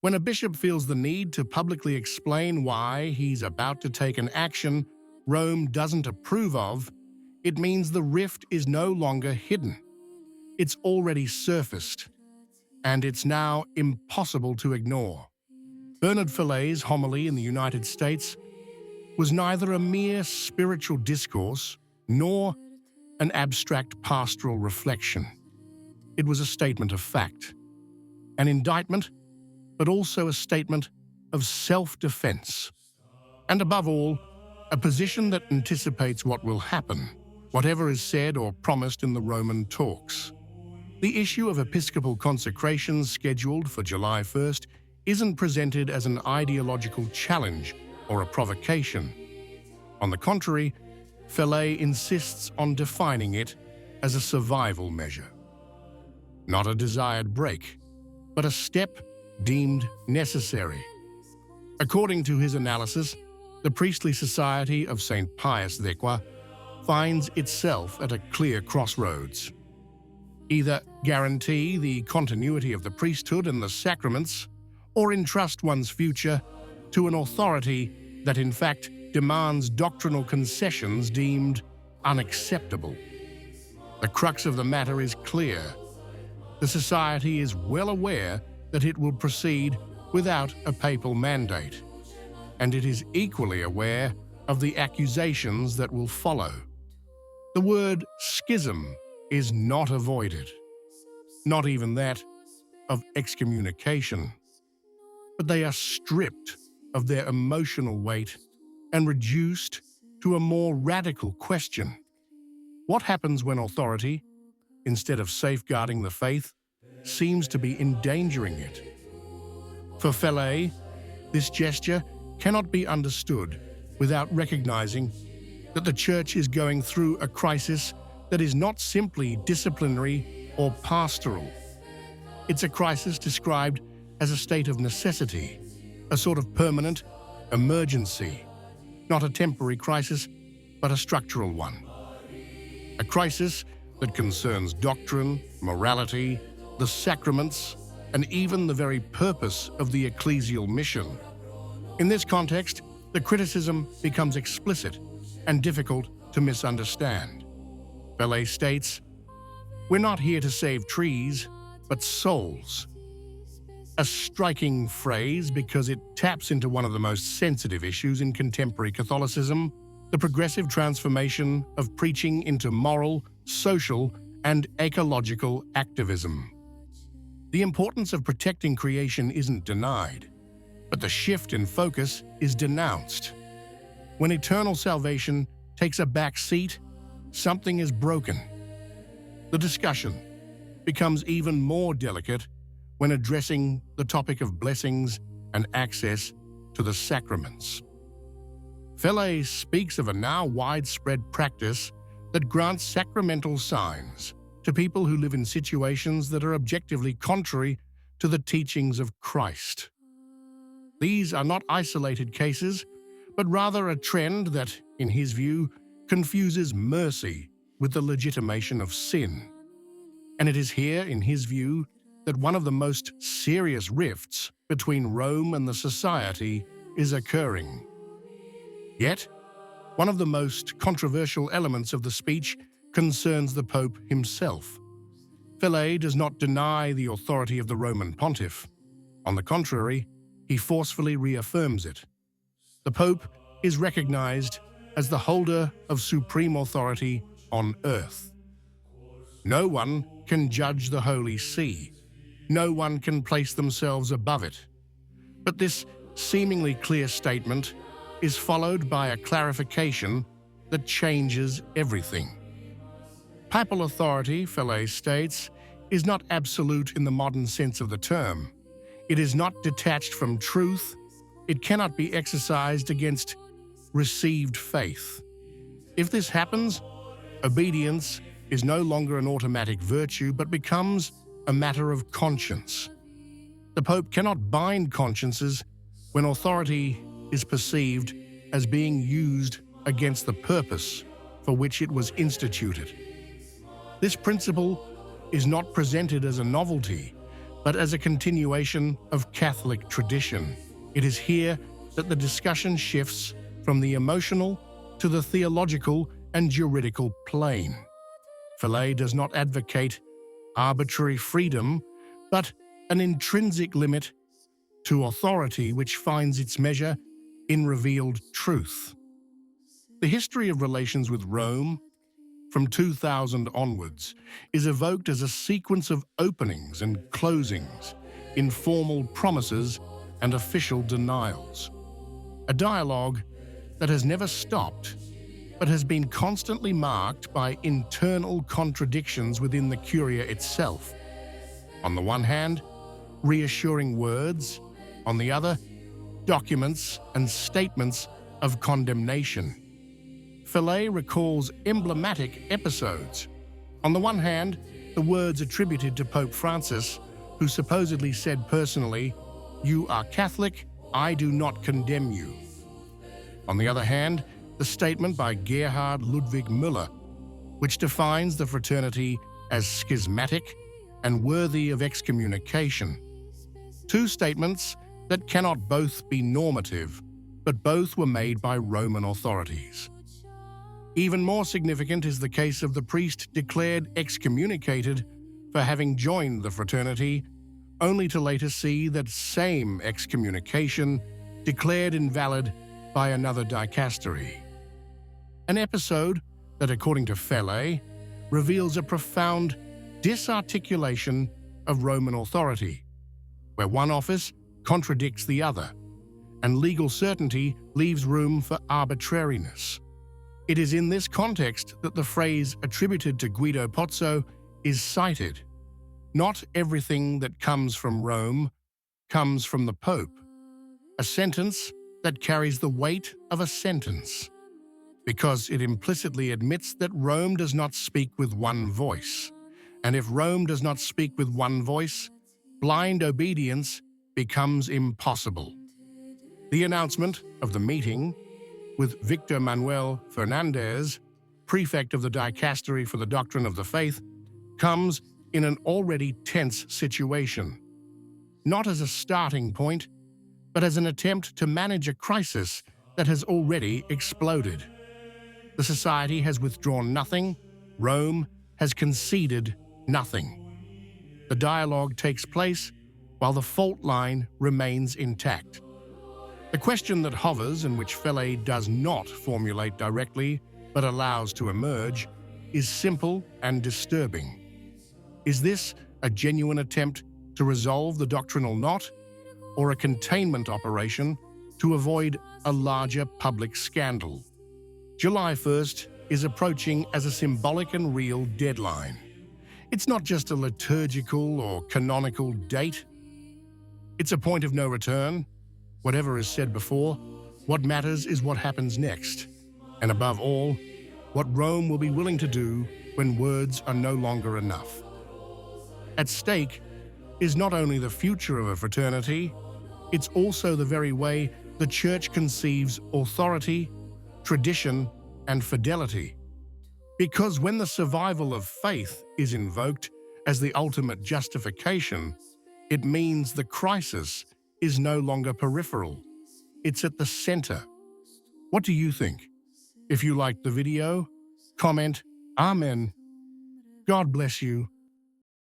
When a bishop feels the need to publicly explain why he's about to take an action Rome doesn't approve of, it means the rift is no longer hidden. It's already surfaced, and it's now impossible to ignore. Bernard Fellay's homily in the United States was neither a mere spiritual discourse nor an abstract pastoral reflection. It was a statement of fact, an indictment, but also a statement of self-defense. And above all, a position that anticipates what will happen, whatever is said or promised in the Roman talks. The issue of episcopal consecrations scheduled for July 1st isn't presented as an ideological challenge or a provocation. On the contrary, Fellay insists on defining it as a survival measure. Not a desired break, but a step deemed necessary. According to his analysis, the priestly society of St. Pius X finds itself at a clear crossroads. Either guarantee the continuity of the priesthood and the sacraments, or entrust one's future to an authority that in fact demands doctrinal concessions deemed unacceptable. The crux of the matter is clear. The society is well aware that it will proceed without a papal mandate, and it is equally aware of the accusations that will follow. The word schism is not avoided, not even that of excommunication, but they are stripped of their emotional weight and reduced to a more radical question. What happens when authority, instead of safeguarding the faith, seems to be endangering it? For Fellay, this gesture cannot be understood without recognizing that the Church is going through a crisis that is not simply disciplinary or pastoral. It's a crisis described as a state of necessity, a sort of permanent emergency, not a temporary crisis, but a structural one. A crisis that concerns doctrine, morality, the sacraments, and even the very purpose of the ecclesial mission. In this context, the criticism becomes explicit and difficult to misunderstand. Fellay states, "We're not here to save trees, but souls." A striking phrase because it taps into one of the most sensitive issues in contemporary Catholicism, the progressive transformation of preaching into moral, social, and ecological activism. The importance of protecting creation isn't denied, but the shift in focus is denounced. When eternal salvation takes a back seat, something is broken. The discussion becomes even more delicate when addressing the topic of blessings and access to the sacraments. Fellay speaks of a now widespread practice that grants sacramental signs to people who live in situations that are objectively contrary to the teachings of Christ. These are not isolated cases, but rather a trend that, in his view, confuses mercy with the legitimation of sin. And it is here, in his view, that one of the most serious rifts between Rome and the society is occurring. Yet, one of the most controversial elements of the speech concerns the Pope himself. Fellay does not deny the authority of the Roman pontiff. On the contrary, he forcefully reaffirms it. The Pope is recognized as the holder of supreme authority on earth. No one can judge the Holy See. No one can place themselves above it. But this seemingly clear statement is followed by a clarification that changes everything. Papal authority, Fellay states, is not absolute in the modern sense of the term. It is not detached from truth. It cannot be exercised against received faith. If this happens, obedience is no longer an automatic virtue, but becomes a matter of conscience. The Pope cannot bind consciences when authority is perceived as being used against the purpose for which it was instituted. This principle is not presented as a novelty, but as a continuation of Catholic tradition. It is here that the discussion shifts from the emotional to the theological and juridical plane. Fellay does not advocate arbitrary freedom, but an intrinsic limit to authority which finds its measure in revealed truth. The history of relations with Rome, from 2000 onwards, is evoked as a sequence of openings and closings, informal promises and official denials. A dialogue that has never stopped, but has been constantly marked by internal contradictions within the Curia itself. On the one hand, reassuring words; on the other, documents and statements of condemnation. Fellay recalls emblematic episodes. On the one hand, the words attributed to Pope Francis, who supposedly said personally, "You are Catholic, I do not condemn you." On the other hand, the statement by Gerhard Ludwig Müller, which defines the fraternity as schismatic and worthy of excommunication. Two statements that cannot both be normative, but both were made by Roman authorities. Even more significant is the case of the priest declared excommunicated for having joined the fraternity, only to later see that same excommunication declared invalid by another dicastery. An episode that, according to Fellay, reveals a profound disarticulation of Roman authority, where one office contradicts the other, and legal certainty leaves room for arbitrariness. It is in this context that the phrase attributed to Guido Pozzo is cited. Not everything that comes from Rome comes from the Pope, a sentence that carries the weight of a sentence, because it implicitly admits that Rome does not speak with one voice. And if Rome does not speak with one voice, blind obedience becomes impossible. The announcement of the meeting with Victor Manuel Fernandez, prefect of the dicastery for the doctrine of the faith, comes in an already tense situation, not as a starting point, but as an attempt to manage a crisis that has already exploded. The society has withdrawn nothing, Rome has conceded nothing. The dialogue takes place while the fault line remains intact. The question that hovers, and which Fellay does not formulate directly but allows to emerge, is simple and disturbing. Is this a genuine attempt to resolve the doctrinal knot, or a containment operation to avoid a larger public scandal? July 1st is approaching as a symbolic and real deadline. It's not just a liturgical or canonical date. It's a point of no return. Whatever is said before, what matters is what happens next. And above all, what Rome will be willing to do when words are no longer enough. At stake is not only the future of a fraternity, it's also the very way the Church conceives authority, tradition, and fidelity. Because when the survival of faith is invoked as the ultimate justification, it means the crisis is no longer peripheral. It's at the center. What do you think? If you liked the video, comment, Amen. God bless you.